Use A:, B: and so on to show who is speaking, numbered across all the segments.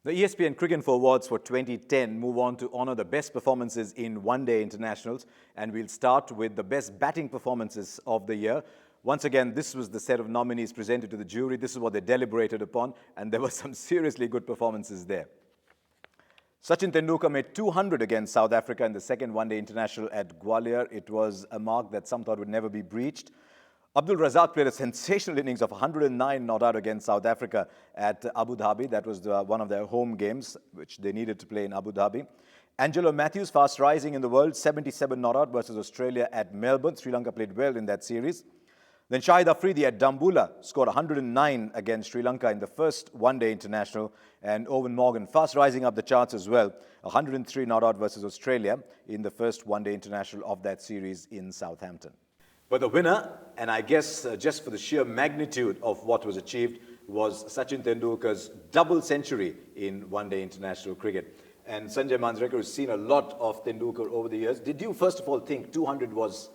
A: The ESPN Cricinfo Awards for 2010 move on to honor the best performances in one-day internationals, and we'll start with the best batting performances of the year. Once again, this was the set of nominees presented to the jury. This is what they deliberated upon, and there were some seriously good performances there. Sachin Tendulkar made 200 against South Africa in the second one-day international at Gwalior. It was a mark that some thought would never be breached. Abdul Razak played a sensational innings of 109 not out against South Africa at Abu Dhabi. That was one of their home games, which they needed to play in Abu Dhabi. Angelo Matthews, fast rising in the world, 77 not out versus Australia at Melbourne. Sri Lanka played well in that series. Then Shahid Afridi at Dambulla scored 109 against Sri Lanka in the first one-day international. And Owen Morgan, fast rising up the charts as well, 103 not out versus Australia in the first one-day international of that series in Southampton. But the winner, and I guess just for the sheer magnitude of what was achieved, was Sachin Tendulkar's double century in one-day international cricket. And Sanjay Manjrekar has seen a lot of Tendulkar over the years. Did you first of all think 200 was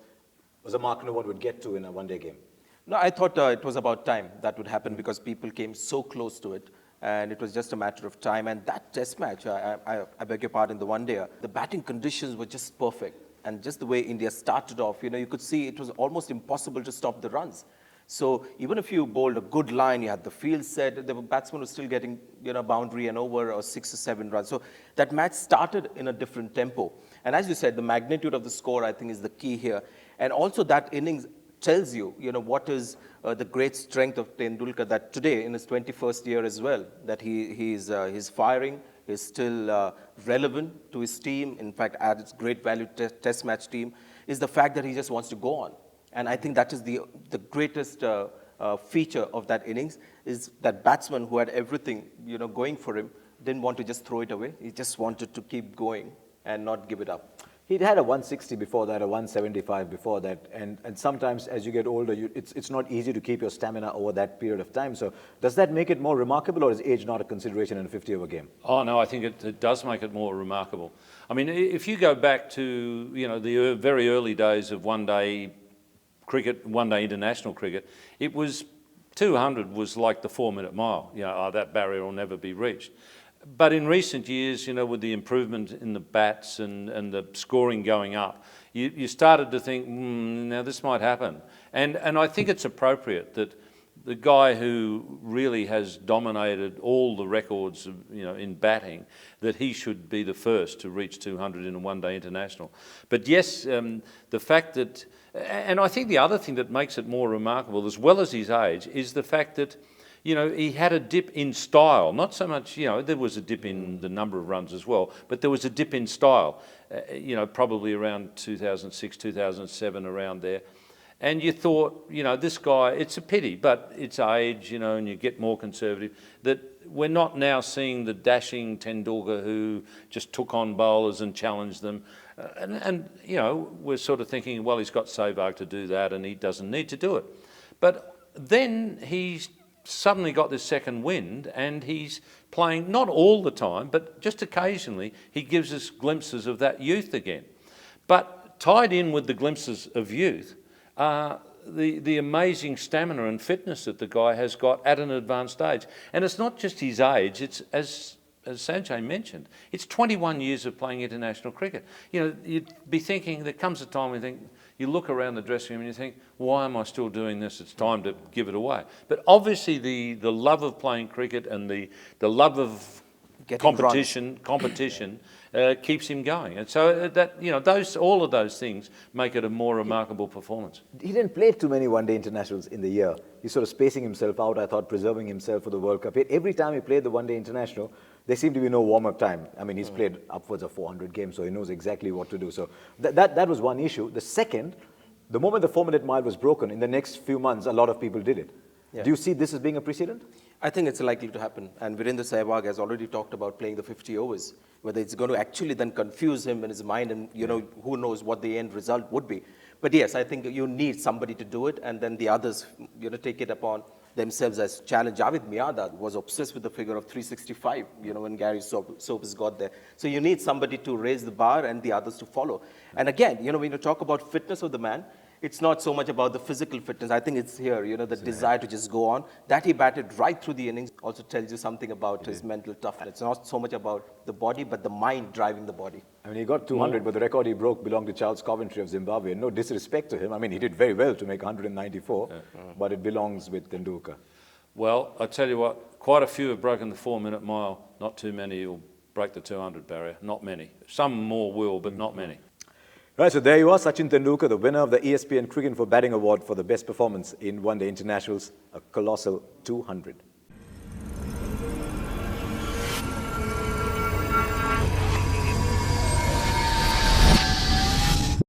A: a mark no one would get to in a one-day game?
B: No, I thought it was about time that would happen because people came so close to it. And it was just a matter of time. And that test match, I beg your pardon, the one-day, the batting conditions were just perfect. And just the way India started off, you could see it was almost impossible to stop the runs. So even if you bowled a good line, you had the field set, the batsman was still getting, boundary and over or 6 or 7 runs. So that match started in a different tempo. And as you said, the magnitude of the score, I think, is the key here. And also that innings tells you, what is the great strength of Tendulkar, that today, in his 21st year as well, that he's firing, is still relevant to his team, in fact, adds great value to test match team, is the fact that he just wants to go on. And I think that is the greatest feature of that innings, is that batsman who had everything, going for him, didn't want to just throw it away. He just wanted to keep going and not give it up.
A: He'd had a 160 before that, a 175 before that, and sometimes as you get older, it's not easy to keep your stamina over that period of time. So does that make it more remarkable, or is age not a consideration in a 50-over game?
C: Oh, no, I think it does make it more remarkable. I mean, if you go back to, the very early days of one-day cricket, one-day international cricket, it was 200 was like the 4-minute mile. That barrier will never be reached. But in recent years, with the improvement in the bats and the scoring going up, you started to think, now this might happen. And I think it's appropriate that the guy who really has dominated all the records, in batting, that he should be the first to reach 200 in a one-day international. But yes, the fact that, and I think the other thing that makes it more remarkable, as well as his age, is the fact that he had a dip in style. Not so much, there was a dip in the number of runs as well, but there was a dip in style, probably around 2006, 2007, around there. And you thought, this guy, it's a pity, but it's age, and you get more conservative, that we're not now seeing the dashing Tendulkar who just took on bowlers and challenged them. And we're sort of thinking, well, he's got Sehwag to do that and he doesn't need to do it. But then he's suddenly got this second wind and he's playing, not all the time, but just occasionally, he gives us glimpses of that youth again. But tied in with the glimpses of youth are the amazing stamina and fitness that the guy has got at an advanced age. And it's not just his age, it's, as Sanjay mentioned, it's 21 years of playing international cricket. You'd be thinking, there comes a time when you look around the dressing room and you think, why am I still doing this? It's time to give it away. But obviously the love of playing cricket and the love of competition keeps him going. And so that, all of those things make it a more remarkable performance.
A: He didn't play too many one-day internationals in the year. He's sort of spacing himself out, I thought, preserving himself for the World Cup. Every time he played the one-day international, there seemed to be no warm-up time. I mean, he's played upwards of 400 games, so he knows exactly what to do. So that was one issue. The second, the moment the 4-minute mile was broken, in the next few months, a lot of people did it. Yeah. Do you see this as being a precedent?
B: I think it's likely to happen. And Virendra Sehwag has already talked about playing the 50 overs, whether it's going to actually then confuse him in his mind and, who knows what the end result would be. But yes, I think you need somebody to do it, and then the others, take it upon themselves as challenge. Javid Miandad was obsessed with the figure of 365, when Gary Soapes got there. So you need somebody to raise the bar and the others to follow. And again, when you talk about fitness of the man, it's not so much about the physical fitness. I think it's here, you know, the desire to just go on. That he batted right through the innings also tells you something about his mental toughness. It's not so much about the body, but the mind driving the body.
A: I mean, he got 200, but the record he broke belonged to Charles Coventry of Zimbabwe. No disrespect to him. I mean, he did very well to make 194, but it belongs with Tendulkar.
C: Well, I tell you what, quite a few have broken the 4-minute mile. Not too many will break the 200 barrier. Not many. Some more will, but not many.
A: Right, so there you are, Sachin Tendulkar, the winner of the ESPN Cricket for Batting Award for the best performance in one-day internationals, a colossal 200.